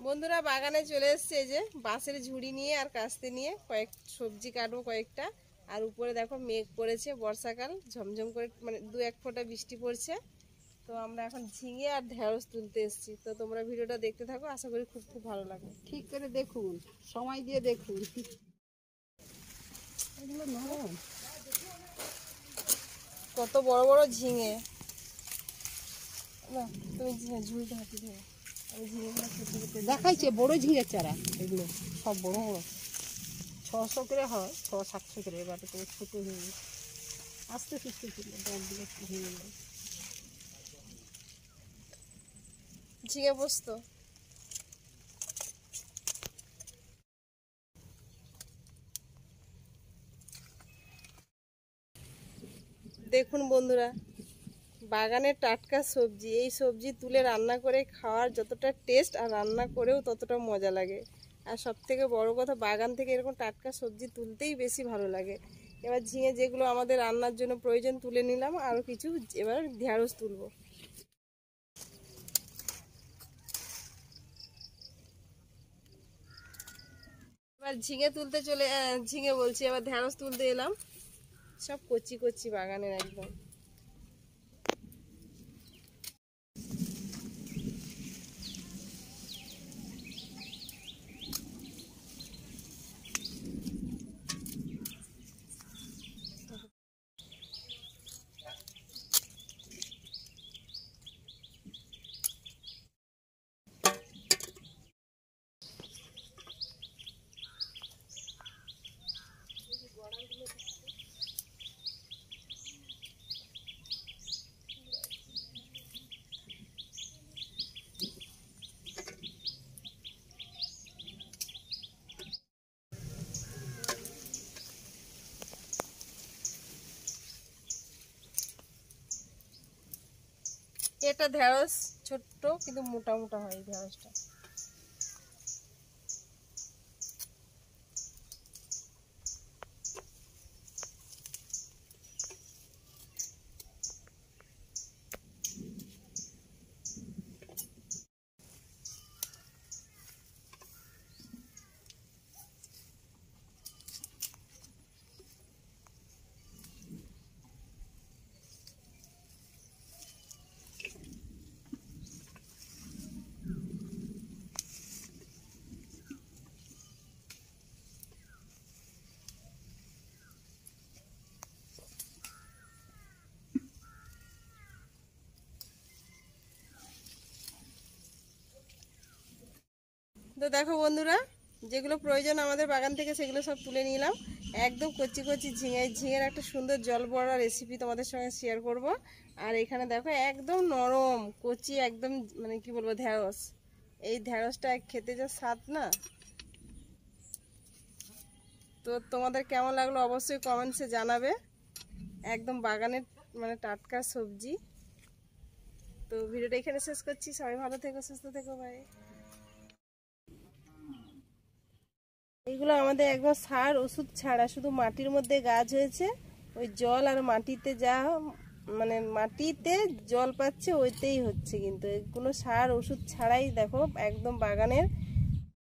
বন্ধুরা বাগানে চলে এসেছে এই যে বাঁশের ঝুড়ি নিয়ে আর কাস্তে নিয়ে কয়েক সবজি কাটবো কয়েকটা। আর উপরে দেখো মেঘ পড়েছে, বর্ষাকাল, ঝমঝম করে মানে 2-1 ফোঁটা বৃষ্টি পড়ছে। তো আমরা এখন ঝিঙে আর ঢেঁড়স তুলতে এসেছি। তো তোমরা ভিডিওটা দেখতে থাকো, আশা করি খুব খুব ভালো লাগবে। ঠিক করে দেখুন, সময় দিয়ে দেখুন। এগুলো নরম, কত বড় বড় ঝিঙে। না তুমি ঝুড়িটা হাতে ধরো, আমি ঝিঙেগুলো কেটে কেটে দেখাইছে বড় ঝিঙের চারা। এগুলো সব বড় বড়, 600 করে হয়, 600-700 করে। এবার তো ছোটো হয়ে গেছে, আস্তে সুস্থ ছিল, ডাল দিয়ে ভেঙে যায়। ঝিঙে পোস্ত। দেখুন বন্ধুরা, বাগানের টাটকা সবজি, এই সবজি তুলে রান্না করে খাওয়ার যতটা টেস্ট আর রান্না করেও ততটা মজা লাগে। আর সব থেকে বড় কথা, বাগান থেকে এরকম টাটকা সবজি তুলতেই বেশি ভালো লাগে। এবার ঝিঙে যেগুলো আমাদের রান্নার জন্য প্রয়োজন তুলে নিলাম, আরও কিছু এবার ঢেঁড়স তুলবো। এবার ঝিঙে তুলতে ঝিঙে বলছি, এবার ঢেঁড়স তুলতে এলাম। সব কচি কচি বাগানের একদম। এটা ঢেঁড়স ছোট্ট কিন্তু মোটা মোটা হয় এই ঢেঁড়সটা। তো দেখো বন্ধুরা, যেগুলো প্রয়োজন আমাদের বাগান থেকে সেগুলো সব তুলে নিলাম। একদম কচি কচি ঝিঙের একটা সুন্দর জল বড়া রেসিপি তোমাদের সঙ্গে শেয়ার করব। আর এখানে দেখো একদম নরম কচি একদম মানে কি বলবো ঢেঁড়স। এই ঢেঁড়সটা খেতে যা স্বাদ না। তো তোমাদের কেমন লাগলো অবশ্যই কমেন্টসে জানাবে। একদম বাগানের মানে টাটকা সবজি। তো ভিডিওটা এখানে শেষ করছি। সবাই ভালো থেকো, সুস্থ থেকো, বাই। এইগুলো আমাদের একদম সার ওষুধ ছাড়া, শুধু মাটির মধ্যে গাছ হয়েছে। ওই জল আর মাটিতে যা মানে মাটিতে জল পাচ্ছে ওইতেই হচ্ছে, কিন্তু কোনো সার ওষুধ ছাড়াই দেখো একদম বাগানের